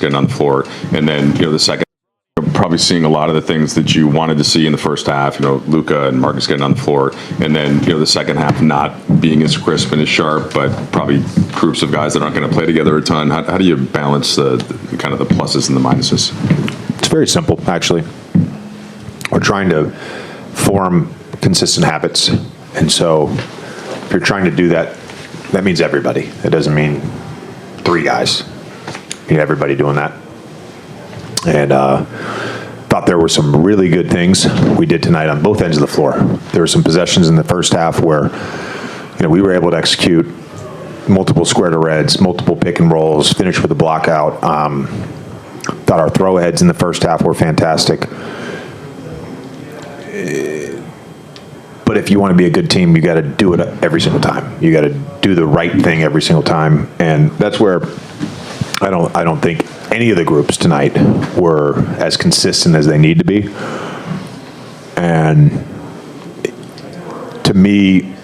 getting on the floor, and then the second, probably seeing a lot of the things that you wanted to see in the first half. Luka and Marcus getting on the floor, and then the second half not being as crisp and as sharp, but probably groups of guys that aren't going to play together a ton. How do you balance the kind of the pluses and the minuses? It's very simple, actually. We're trying to form consistent habits, and so if you're trying to do that, that means everybody. It doesn't mean 3 guys. You need everybody doing that. And thought there were some really good things we did tonight on both ends of the floor. There were some possessions in the first half where we were able to execute multiple square to reds, multiple pick and rolls, finish with a block out. Thought our throw aheads in the first half were fantastic. But if you want to be a good team, you got to do it every single time. You got to do the right thing every single time, and that's where I don't think any of the groups tonight were as consistent as they need to be. And to me,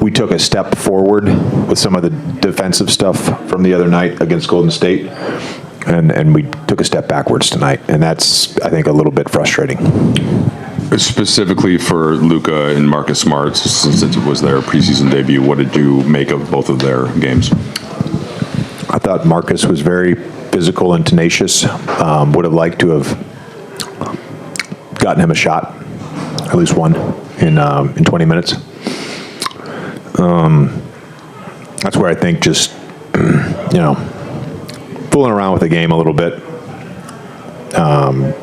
we took a step forward with some of the defensive stuff from the other night against Golden State, and we took a step backwards tonight, and that's, I think, a little bit frustrating. Specifically for Luka and Marcus Smart, since it was their preseason debut, what did you make of both of their games? I thought Marcus was very physical and tenacious. Would have liked to have gotten him a shot, at least one, in 20 minutes. That's where I think just, fooling around with the game a little bit.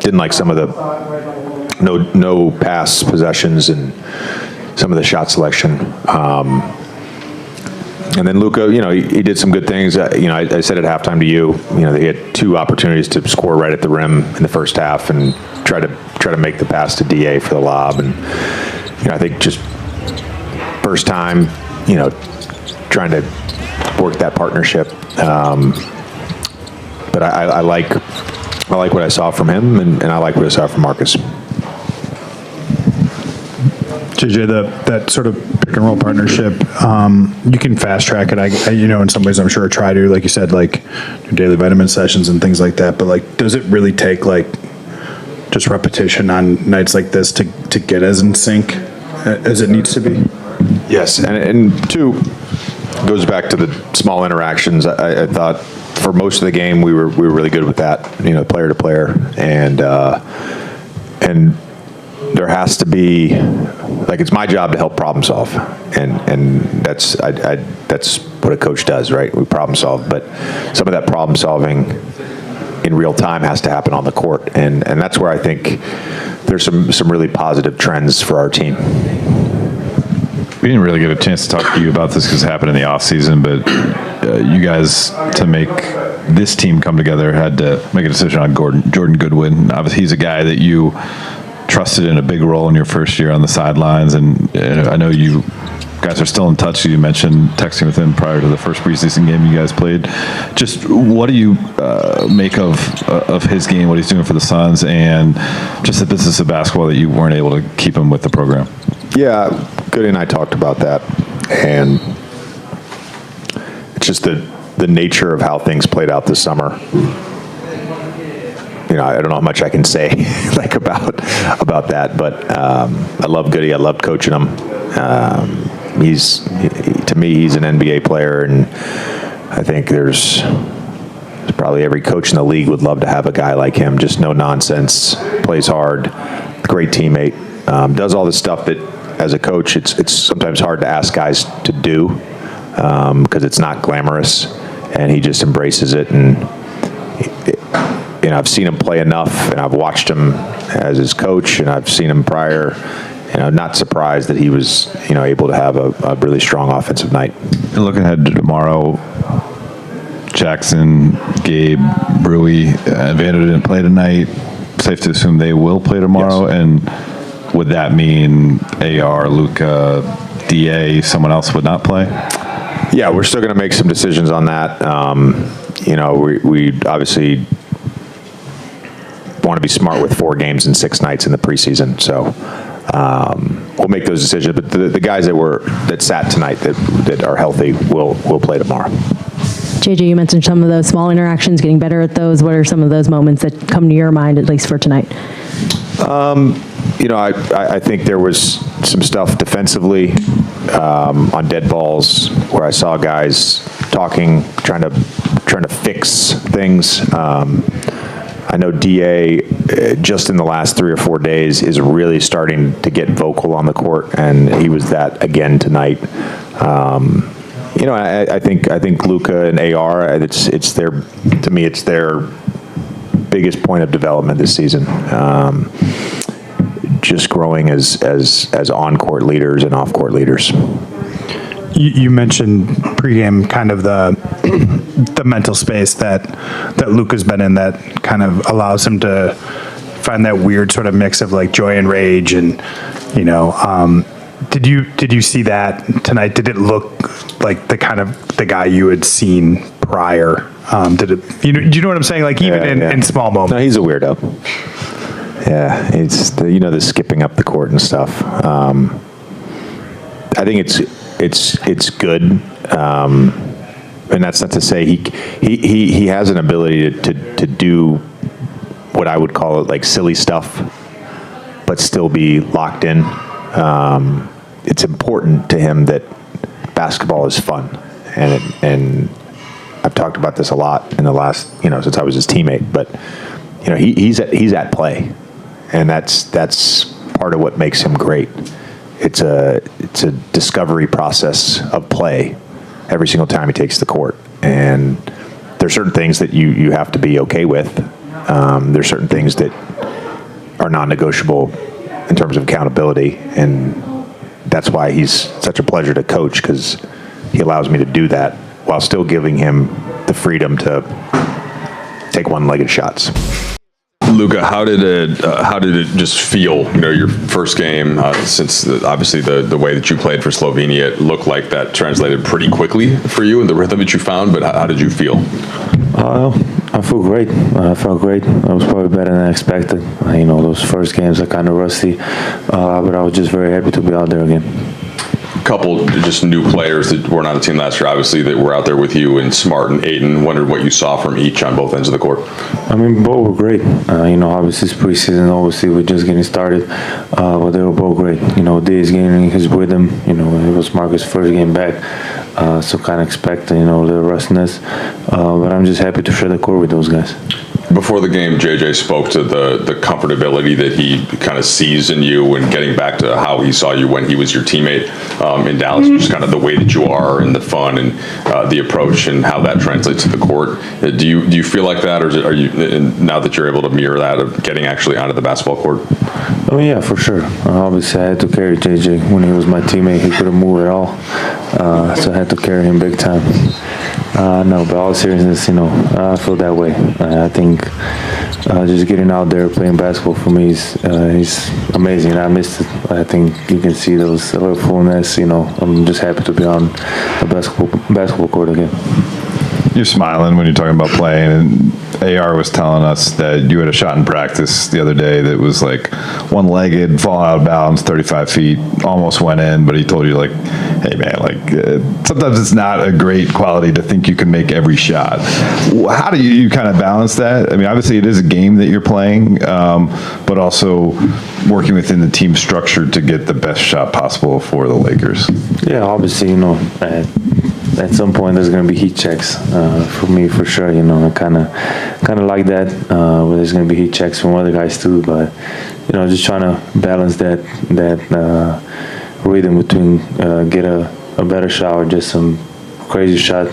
Didn't like some of the no pass possessions and some of the shot selection. And then Luka, he did some good things. I said at halftime to you, he had 2 opportunities to score right at the rim in the first half and try to make the pass to DA for the lob. And I think just first time, trying to work that partnership. But I like what I saw from him, and I like what I saw from Marcus. JJ, that sort of pick and roll partnership, you can fast track it. I in some ways, I'm sure I try to, like you said, like your daily vitamin sessions and things like that. But like, does it really take just repetition on nights like this to get as in sync as it needs to be? Yes, and 2 goes back to the small interactions. I thought for most of the game we were really good with that, player to player, and there has to be, it's my job to help problem solve, and that's what a coach does, right? We problem solve, but some of that problem solving in real time has to happen on the court, and that's where I think there's some really positive trends for our team. We didn't really get a chance to talk to you about this because it happened in the off season, but you guys, to make this team come together, had to make a decision on Jordan Goodwin. Obviously, he's a guy that you trusted in a big role in your first year on the sidelines, and I know you guys are still in touch. You mentioned texting with him prior to the first preseason game you guys played. Just what do you make of his game, what he's doing for the Suns, and just the business of basketball that you weren't able to keep him with the program? Yeah, Goody and I talked about that, and it's just the nature of how things played out this summer. I don't know how much I can say about that, but I love Goody. I loved coaching him. To me, he's an NBA player, and I think there's probably every coach in the league would love to have a guy like him. Just no nonsense, plays hard, great teammate, does all the stuff that as a coach it's sometimes hard to ask guys to do because it's not glamorous, and he just embraces it. And I've seen him play enough, and I've watched him as his coach, and I've seen him prior. And I'm not surprised that he was, able to have a really strong offensive night. And looking ahead to tomorrow, Jackson, Gabe, Brewy, Vander didn't play tonight. Safe to assume they will play tomorrow. Yes. And would that mean AR, Luka, DA, someone else would not play? Yeah, we're still going to make some decisions on that. We obviously want to be smart with 4 games and 6 nights in the preseason. So we'll make those decisions. But the guys that sat tonight that are healthy will play tomorrow. JJ, you mentioned some of those small interactions, getting better at those. What are some of those moments that come to your mind, at least for tonight? I think there was some stuff defensively on dead balls where I saw guys talking, trying to fix things. I know DA just in the last 3 or 4 days is really starting to get vocal on the court, and he was that again tonight. I think Luka and AR, it's their, to me, it's their biggest point of development this season. Just growing as on-court leaders and off-court leaders. You mentioned pregame kind of the mental space that Luka's been in that kind of allows him to find that weird sort of mix of like joy and rage, and did you see that tonight? Did it look like the kind of the guy you had seen prior? Did it? Do you know what I'm saying? Like even in small moments. No, he's a weirdo. Yeah, it's the skipping up the court and stuff. I think it's good, and that's not to say he has an ability to do what I would call it like silly stuff, but still be locked in. It's important to him that basketball is fun, and I've talked about this a lot in the last since I was his teammate, but he's at play. And that's part of what makes him great. It's a discovery process of play every single time he takes the court. And there's certain things that you have to be okay with. There's certain things that are non-negotiable in terms of accountability. And that's why he's such a pleasure to coach, because he allows me to do that while still giving him the freedom to take one-legged shots. Luka, how did it just feel? Your first game since obviously the way that you played for Slovenia, it looked like that translated pretty quickly for you and the rhythm that you found. But how did you feel? I feel great. I felt great. I was probably better than I expected. Those first games are kind of rusty, but I was just very happy to be out there again. Couple just new players that were not on the team last year, obviously, that were out there with you, and Smart and Ayton. Wondered what you saw from each on both ends of the court. Both were great. Obviously it's preseason. Obviously we're just getting started, but they were both great. Day's getting his rhythm. It was Marcus' first game back, so kind of expect a little rustiness. But I'm just happy to share the court with those guys. Before the game, JJ spoke to the comfortability that he kind of sees in you, and getting back to how he saw you when he was your teammate in Dallas, just kind of the way that you are and the fun and the approach and how that translates to the court. Do you feel like that, or are you, now that you're able to mirror that of getting actually onto the basketball court? Yeah, for sure. Obviously I had to carry JJ when he was my teammate. He couldn't move at all, so I had to carry him big time. No, but all seriousness, I feel that way. I think just getting out there playing basketball for me is amazing. I missed it. I think you can see those fullness. I'm just happy to be on the basketball court again. You're smiling when you're talking about playing, and AR was telling us that you had a shot in practice the other day that was like one-legged, falling out of bounds, 35 feet, almost went in, but he told you like, hey man, sometimes it's not a great quality to think you can make every shot. How do you kind of balance that? Obviously it is a game that you're playing, but also working within the team structure to get the best shot possible for the Lakers. Yeah, obviously, at some point there's going to be heat checks for me, for sure. I kind of like that, where there's going to be heat checks from other guys too, but just trying to balance that rhythm between get a better shot or just some crazy shot.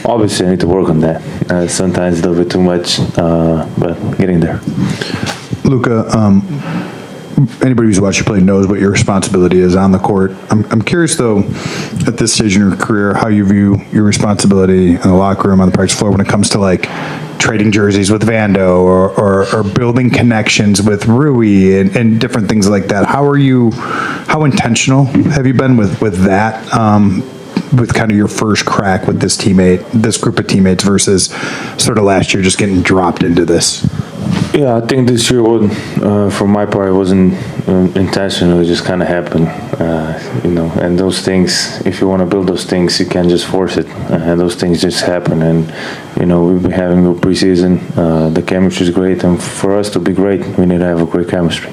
Obviously I need to work on that. Sometimes a little bit too much, but getting there. Luka, anybody who's watched you play knows what your responsibility is on the court. I'm curious, though, at this stage in your career, how you view your responsibility in the locker room, on the practice floor, when it comes to like trading jerseys with Vando or building connections with Rui and different things like that. How intentional have you been with that, with kind of your first crack with this group of teammates versus sort of last year just getting dropped into this? Yeah, I think this year, for my part, it wasn't intentional. It just kind of happened, And those things, if you want to build those things, you can't just force it. And those things just happen. And we've been having a good preseason. The chemistry is great, and for us to be great, we need to have a great chemistry.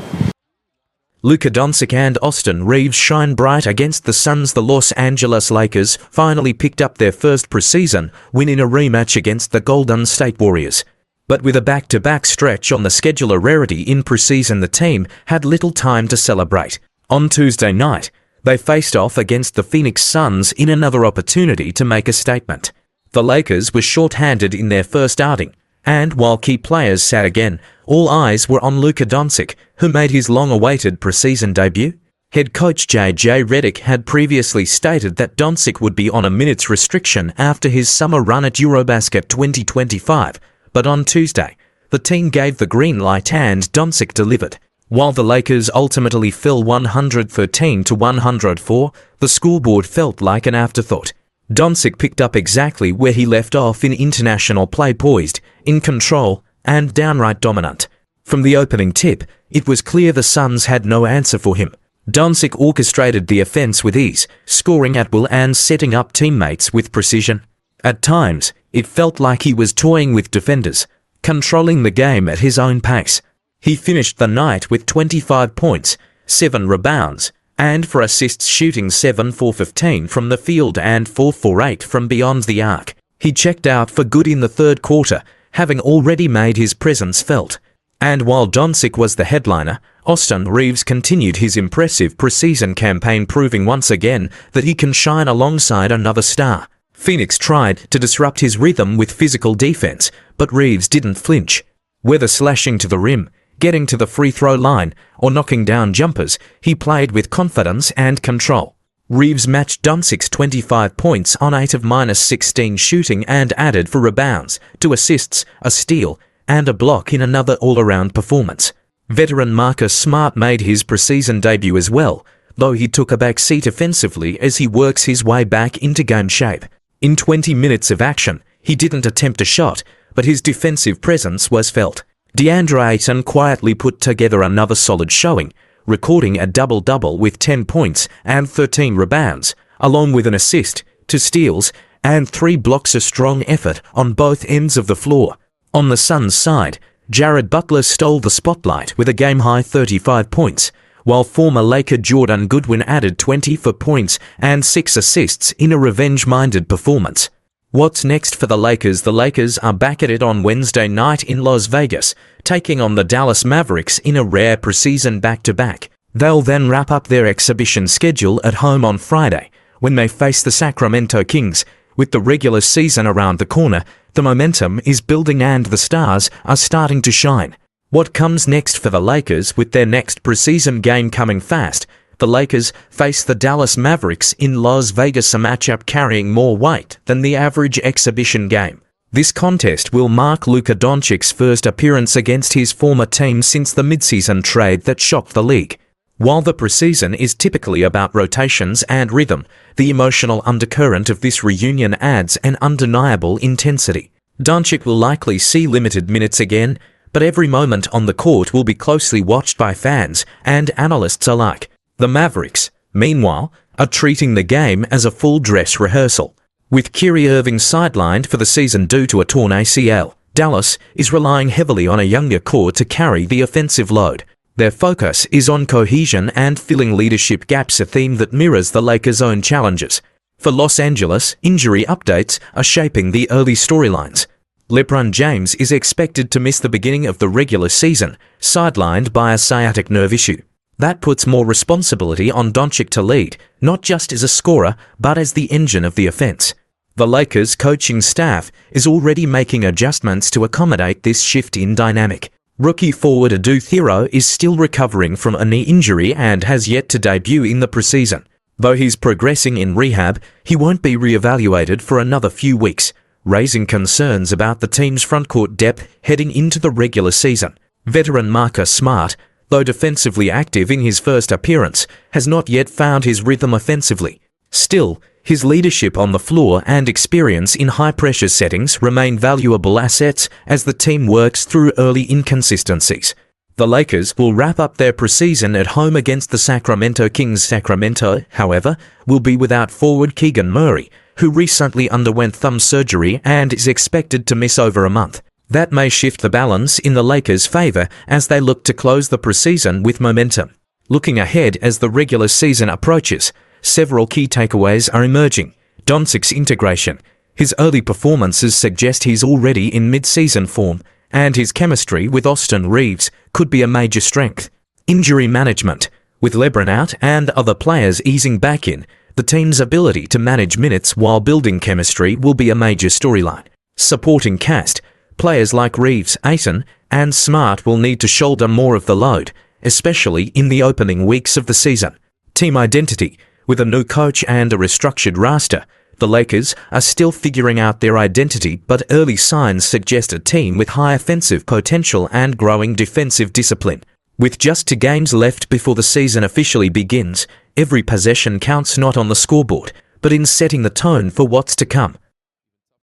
Luka Doncic and Austin Reeves shine bright against the Suns. The Los Angeles Lakers finally picked up their first preseason win in a rematch against the Golden State Warriors. But with a back-to-back stretch on the schedule, a rarity in preseason, the team had little time to celebrate. On Tuesday night, they faced off against the Phoenix Suns in another opportunity to make a statement. The Lakers were short-handed in their first outing, and while key players sat again, all eyes were on Luka Doncic, who made his long-awaited preseason debut. Head coach JJ Redick had previously stated that Doncic would be on a minutes restriction after his summer run at Eurobasket 2025, but on Tuesday, the team gave the green light and Doncic delivered. While the Lakers ultimately fell 113-104, the scoreboard felt like an afterthought. Doncic picked up exactly where he left off in international play, poised, in control, and downright dominant. From the opening tip, it was clear the Suns had no answer for him. Doncic orchestrated the offense with ease, scoring at will and setting up teammates with precision. At times, it felt like he was toying with defenders, controlling the game at his own pace. He finished the night with 25 points, 7 rebounds, and for assists, shooting 7 for 15 from the field and 4 for 8 from beyond the arc. He checked out for good in the third quarter, having already made his presence felt. And while Doncic was the headliner, Austin Reeves continued his impressive preseason campaign, proving once again that he can shine alongside another star. Phoenix tried to disrupt his rhythm with physical defense, but Reeves didn't flinch. Whether slashing to the rim, getting to the free throw line, or knocking down jumpers, he played with confidence and control. Reeves matched Doncic's 25 points on 8 of -16 shooting and added 4 rebounds, 2 assists, a steal, and a block in another all-around performance. Veteran Marcus Smart made his preseason debut as well, though he took a back seat offensively as he works his way back into game shape. In 20 minutes of action, he didn't attempt a shot, but his defensive presence was felt. DeAndre Ayton quietly put together another solid showing, recording a double-double with 10 points and 13 rebounds, along with an assist, 2 steals, and 3 blocks. A strong effort on both ends of the floor. On the Suns' side, Jared Butler stole the spotlight with a game-high 35 points, while former Laker Jordan Goodwin added 24 points and 6 assists in a revenge-minded performance. What's next for the Lakers? The Lakers are back at it on Wednesday night in Las Vegas, taking on the Dallas Mavericks in a rare preseason back-to-back. They'll then wrap up their exhibition schedule at home on Friday, when they face the Sacramento Kings. With the regular season around the corner, the momentum is building and the stars are starting to shine. What comes next for the Lakers? With their next preseason game coming fast, the Lakers face the Dallas Mavericks in Las Vegas, a matchup carrying more weight than the average exhibition game. This contest will mark Luka Doncic's first appearance against his former team since the midseason trade that shocked the league. While the preseason is typically about rotations and rhythm, the emotional undercurrent of this reunion adds an undeniable intensity. Doncic will likely see limited minutes again, but every moment on the court will be closely watched by fans and analysts alike. The Mavericks, meanwhile, are treating the game as a full dress rehearsal. With Kyrie Irving sidelined for the season due to a torn ACL, Dallas is relying heavily on a younger core to carry the offensive load. Their focus is on cohesion and filling leadership gaps, a theme that mirrors the Lakers' own challenges. For Los Angeles, injury updates are shaping the early storylines. LeBron James is expected to miss the beginning of the regular season, sidelined by a sciatic nerve issue. That puts more responsibility on Doncic to lead, not just as a scorer, but as the engine of the offense. The Lakers' coaching staff is already making adjustments to accommodate this shift in dynamic. Rookie forward Adu Thero is still recovering from a knee injury and has yet to debut in the preseason. Though he's progressing in rehab, he won't be re-evaluated for another few weeks, raising concerns about the team's frontcourt depth heading into the regular season. Veteran Marcus Smart, though defensively active in his first appearance, has not yet found his rhythm offensively. Still, His leadership on the floor and experience in high-pressure settings remain valuable assets as the team works through early inconsistencies. The Lakers will wrap up their preseason at home against the Sacramento Kings. Sacramento, however, will be without forward Keegan Murray, who recently underwent thumb surgery and is expected to miss over a month. That may shift the balance in the Lakers' favor as they look to close the preseason with momentum. Looking ahead as the regular season approaches, several key takeaways are emerging. Doncic's integration. His early performances suggest he's already in mid-season form, and his chemistry with Austin Reeves could be a major strength. Injury management. With LeBron out and other players easing back in, the team's ability to manage minutes while building chemistry will be a major storyline. Supporting cast. Players like Reeves, Ayton, and Smart will need to shoulder more of the load, especially in the opening weeks of the season. Team identity. With a new coach and a restructured roster, the Lakers are still figuring out their identity, but early signs suggest a team with high offensive potential and growing defensive discipline. With just 2 games left before the season officially begins, every possession counts not on the scoreboard, but in setting the tone for what's to come.